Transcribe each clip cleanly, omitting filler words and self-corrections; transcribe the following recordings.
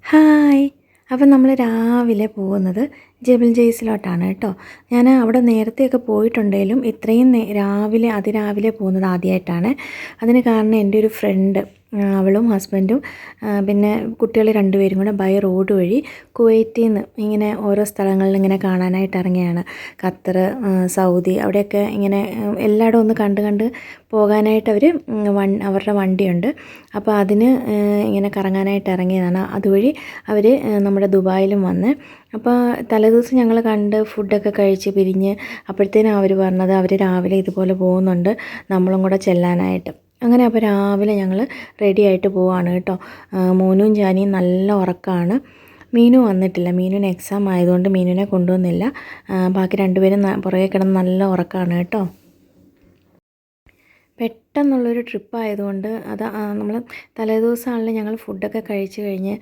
Hi. അപ്പം നമ്മൾ രാവിലെ പോകുന്നത് ജബൽ ജയ്സിലോട്ടാണ് കേട്ടോ. ഞാൻ അവിടെ നേരത്തെയൊക്കെ പോയിട്ടുണ്ടെങ്കിലും ഇത്രയും രാവിലെ അതിരാവിലെ പോകുന്നത് ആദ്യമായിട്ടാണ്. അതിന് കാരണം എൻ്റെ ഒരു ഫ്രണ്ട്, അവളും ഹസ്ബൻഡും പിന്നെ കുട്ടികൾ രണ്ടുപേരും കൂടെ ബൈ റോഡ് വഴി കുവൈറ്റിൽ നിന്ന് ഇങ്ങനെ ഓരോ സ്ഥലങ്ങളിൽ ഇങ്ങനെ കാണാനായിട്ട് ഇറങ്ങിയാണ്. ഖത്തർ, സൗദി അവിടെയൊക്കെ ഇങ്ങനെ എല്ലായിടും ഒന്ന് കണ്ട് പോകാനായിട്ട് അവരുടെ വണ്ടിയുണ്ട്. അപ്പോൾ അതിന് ഇങ്ങനെ കറങ്ങാനായിട്ട് ഇറങ്ങിയതാണ്. അതുവഴി അവർ നമ്മുടെ ദുബായിലും വന്ന്, അപ്പോൾ തലേദിവസം ഞങ്ങൾ കണ്ട് ഫുഡൊക്കെ കഴിച്ച് പിരിഞ്ഞ് അപ്പോഴത്തേനും അവർ പറഞ്ഞത് അവർ രാവിലെ ഇതുപോലെ പോകുന്നുണ്ട്, നമ്മളും കൂടെ ചെല്ലാനായിട്ട്. അങ്ങനെ അപ്പോൾ രാവിലെ ഞങ്ങൾ റെഡി ആയിട്ട് പോവാണ് കേട്ടോ. മോനും ജാനിയും നല്ല ഉറക്കമാണ്. മീനു വന്നിട്ടില്ല, മീനുവിന് എക്സാം ആയതുകൊണ്ട് മീനുവിനെ കൊണ്ടുവന്നില്ല. ബാക്കി രണ്ടുപേരും പുറകെ കിടന്ന് നല്ല ഉറക്കമാണ് കേട്ടോ. പെട്ടെന്നുള്ളൊരു ട്രിപ്പായതുകൊണ്ട് നമ്മൾ തലേദിവസമാണല്ലോ ഞങ്ങൾ ഫുഡൊക്കെ കഴിച്ച് കഴിഞ്ഞ്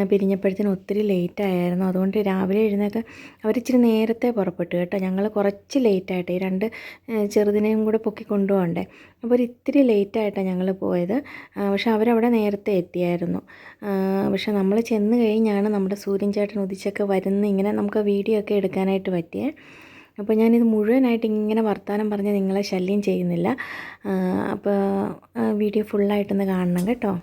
പിരിഞ്ഞപ്പോഴത്തേനും ഒത്തിരി ലേറ്റായിരുന്നു. അതുകൊണ്ട് രാവിലെ എഴുന്നേൽക്കാൻ അവരിച്ചിരി നേരത്തെ പുറപ്പെട്ടു കേട്ടോ. ഞങ്ങൾ കുറച്ച് ലേറ്റായിട്ട് ഈ രണ്ട് ചെറുതിനെയും കൂടെ പൊക്കി കൊണ്ടുപോകണ്ടേ, അപ്പോൾ ഒരു ഇത്തിരി ലേറ്റായിട്ടാണ് ഞങ്ങൾ പോയത്. പക്ഷെ അവരവിടെ നേരത്തെ എത്തിയായിരുന്നു. പക്ഷെ നമ്മൾ ചെന്ന് കഴിഞ്ഞാണ് നമ്മുടെ സൂര്യൻ ചേട്ടൻ ഉദിച്ചൊക്കെ വരുന്ന ഇങ്ങനെ നമുക്ക് വീഡിയോ ഒക്കെ എടുക്കാനായിട്ട് പറ്റിയേ. അപ്പോൾ ഞാനിത് മുഴുവനായിട്ട് ഇങ്ങനെ വർത്തമാനം പറഞ്ഞ് നിങ്ങളെ ശല്യം ചെയ്യുന്നില്ല. അപ്പോൾ വീഡിയോ ഫുള്ളായിട്ടൊന്ന് കാണണം കേട്ടോ.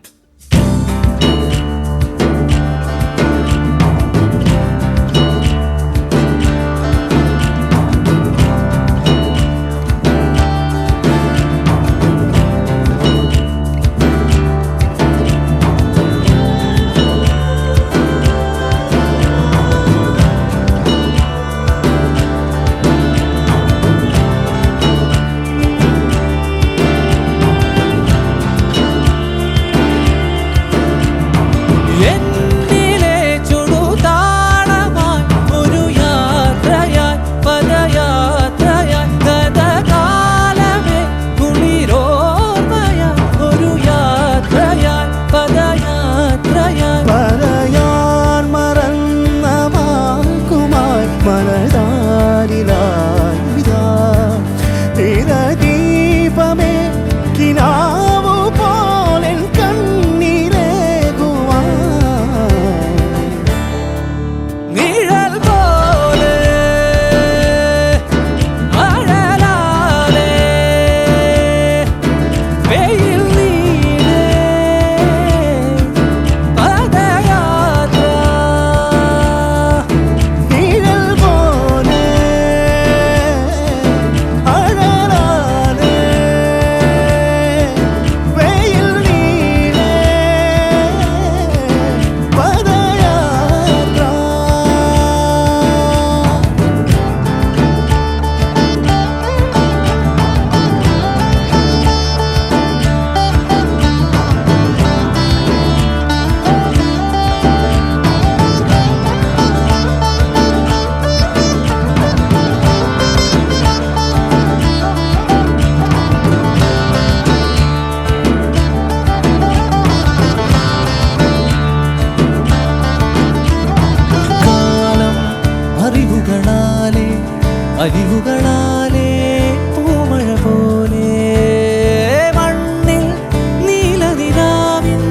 അരിവുകളാലേ പൂമഴ പോലെ മണ്ണിൽ നീലനിലാവിൻ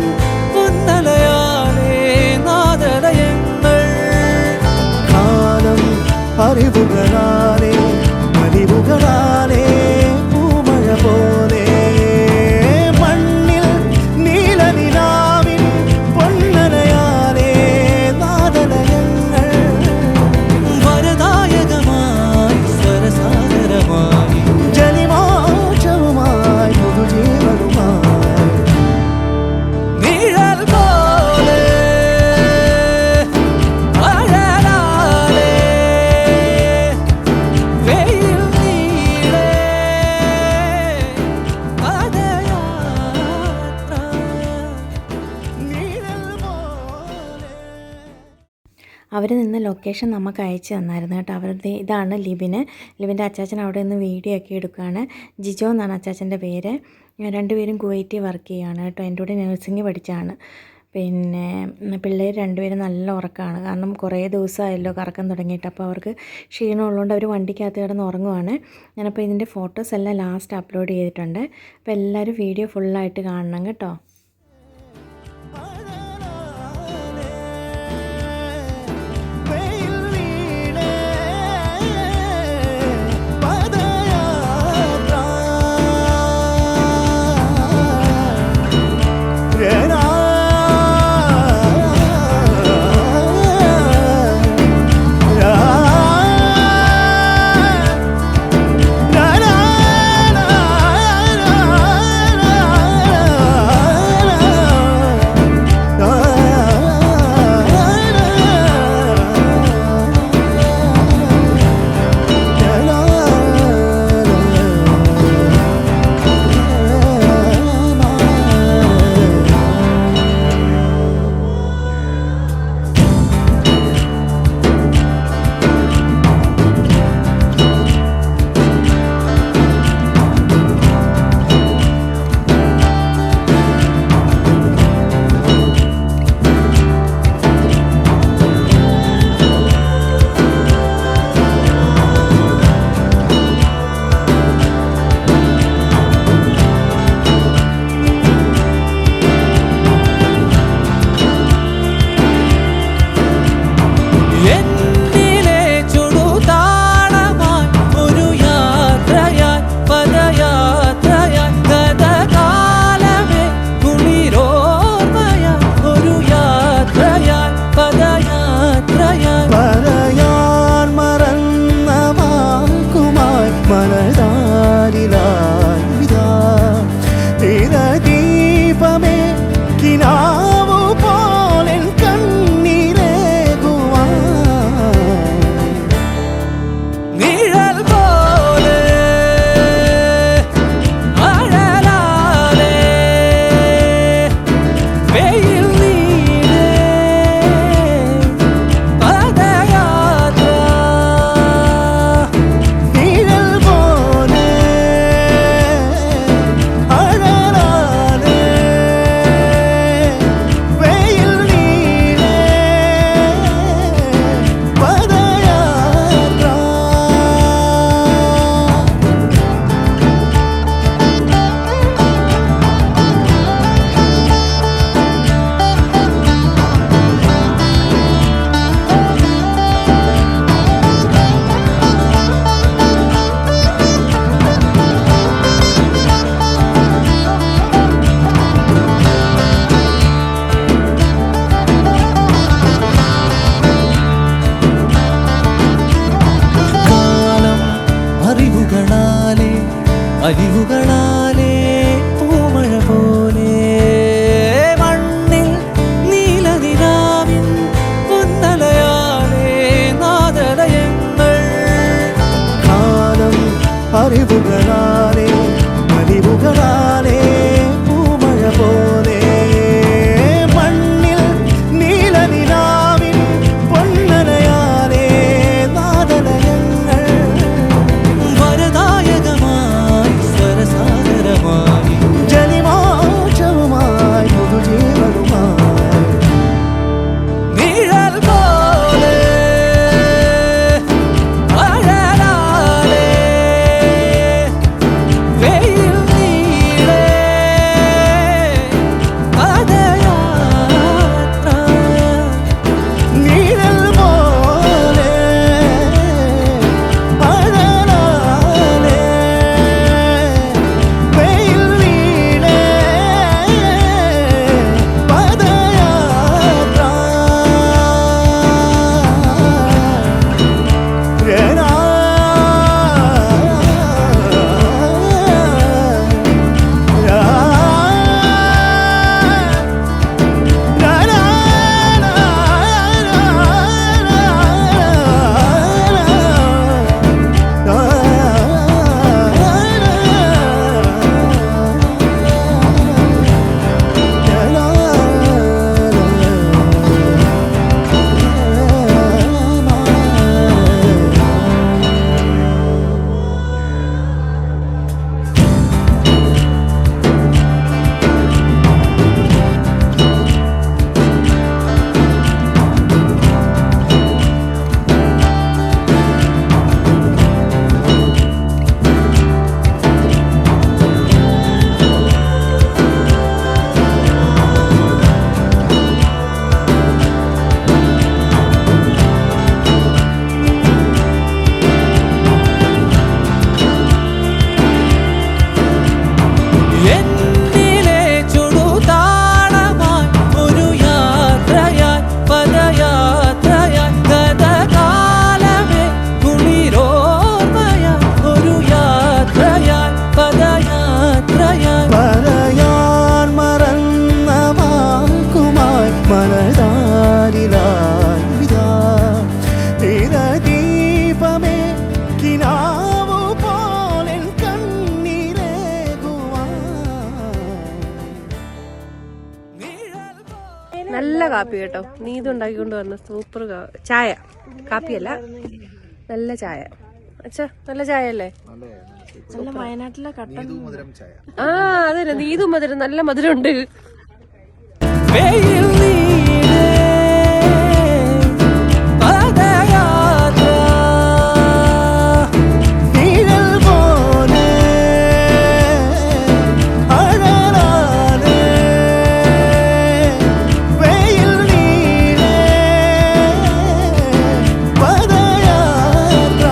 പൊന്നലയാലേ നാദലയങ്ങൾ. കാലം അറിവുകളാലേ അരിവുകളാലേ പൂമഴ പോലെ മണ്ണിൽ നീലനിലാവിൻ പൊന്നലയാലേ നാദലയങ്ങൾ. വരദായകമായി സ്വരസാഗരമായി ജനിമോക്ഷവുമായി പുതുജീവനുമായി നിഴൽ പോലെ അഴലാലേ വെയിൽ നീളേ പദയാത്ര നിഴൽ പോലെ. അവർ നിന്ന് ലൊക്കേഷൻ നമുക്ക് അയച്ചു തന്നായിരുന്നു കേട്ടോ. അവരുടെ ഇതാണ് ലിബിൻ്റെ അച്ചാച്ചൻ അവിടെ നിന്ന് വീഡിയോ ഒക്കെ എടുക്കുകയാണ്. ജിജോ എന്നാണ് അച്ചാച്ചൻ്റെ പേര്. രണ്ടുപേരും കുവൈറ്റിൽ വർക്ക് ചെയ്യുകയാണ് കേട്ടോ. എൻ്റെ കൂടെ നഴ്സിംഗ് പഠിച്ചാണ്. പിന്നെ പിള്ളേർ രണ്ടുപേരും നല്ല ഉറക്കമാണ്, കാരണം കുറേ ദിവസമായല്ലോ കറക്കം തുടങ്ങിയിട്ട്. അപ്പോൾ അവർക്ക് ക്ഷീണമുള്ളതുകൊണ്ട് അവർ വണ്ടിക്കകത്ത് കിടന്ന് ഉറങ്ങുവാണ്. ഞാനപ്പോൾ ഇതിൻ്റെ ഫോട്ടോസ് എല്ലാം ലാസ്റ്റ് അപ്ലോഡ് ചെയ്തിട്ടുണ്ട്. അപ്പോൾ എല്ലാവരും വീഡിയോ ഫുള്ളായിട്ട് കാണണം കേട്ടോ. നല്ല കാപ്പി കേട്ടോ. നീത് ഉണ്ടാക്കിക്കൊണ്ട് വന്ന സൂപ്പർ ചായ. കാപ്പിയല്ല, നല്ല ചായ. അച്ഛാ നല്ല ചായ അല്ലേ? നല്ല വയനാട്ടിലെ കട്ടൻ ആ അതന്നെ, നീതും മധുരം, നല്ല മധുരം ഉണ്ട്. വെയിൽ നീളെ പദയാത്ര നിഴൽ പോലെ അഴലാലെ വെയിൽ നീളെ പദയാത്ര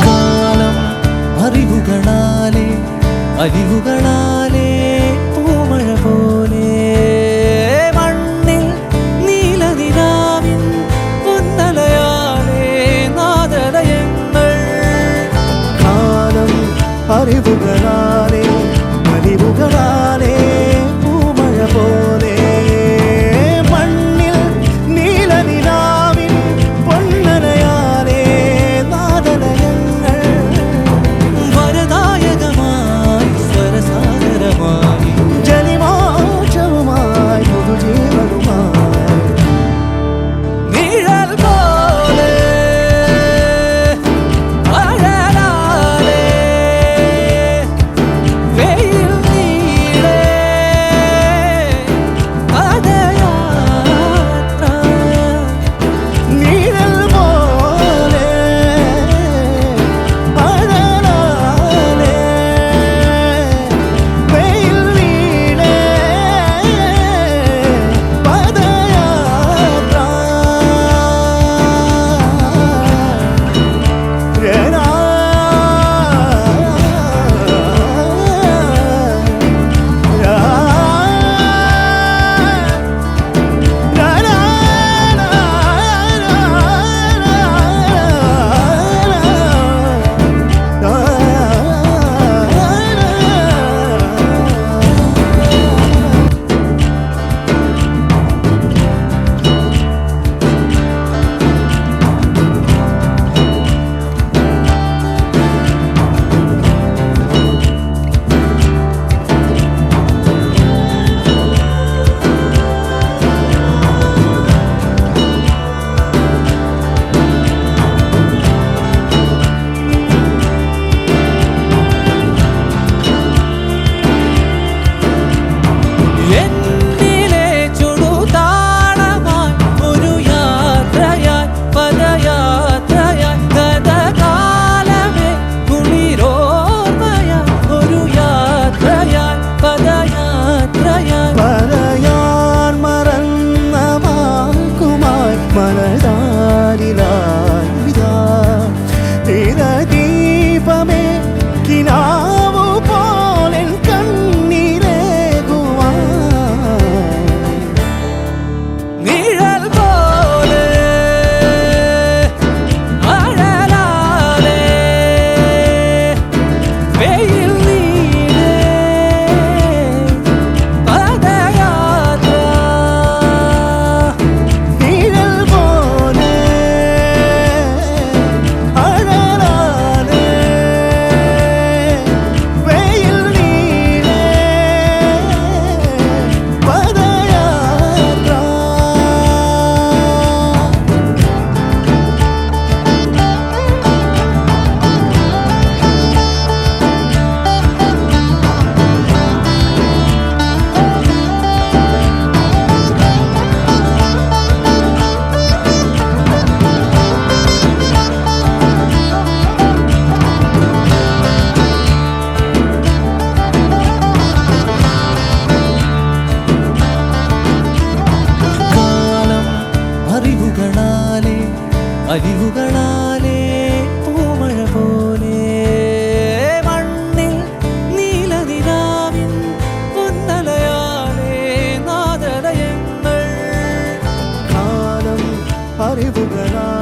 കാലം അറിവുകളാലെ അലിവുകളാലെ പൂമഴ പോലെ മണ്ണിൽ നീലനിലാവിൻ പൊന്നലയാലെ നാദലയങ്ങൾ. കാലം അറിവുകളാലെ അലിവുകളാലെ പൂമഴ പോലെ മണ്ണിൽ നീലനിലാവിൻ പൊന്നലയാലെ നാദലയങ്ങൾ. വരദായകമായി സ്വരസാഗരമായി ജനിമോക്ഷവുമായി പുതുജീവനുമായി നിഴൽ പോലെ അഴലാലെ വെയിൽ നീളെ പദയാത്ര നിഴൽ പോലെ അഴലാലെ വെയിൽ നീളെ പദയാത്ര. എന്നിലെ ചുടുതാളമായി ഒരു യാത്രയായി പദയാത്രയായി ഗതകാലമേ കുളിരോർമ്മയായി ഒരു യാത്രയായി പദയാത്രയായി പറയാൻ മറന്ന വാക്കുമായി മനതാരിലായി ഇതാ ദീപമേ കിനാവു പോലെ കണ്ണീരേകുവാൻ നിഴൽ പോലെ അഴലാലെ വെയിൽ നീളെ പദയാത്ര നിഴൽ പോലെ അഴലാലെ വെയിൽ നീളെ പദയാത്ര. കാലം അറിവുകളാലെ അലിവുകളാലെ പൂമഴ പോലെ മണ്ണിൽ നീലനിലാവിൻ പൊന്നലയാലെ നാദലയങ്ങൾ. അറിവുകളാലേ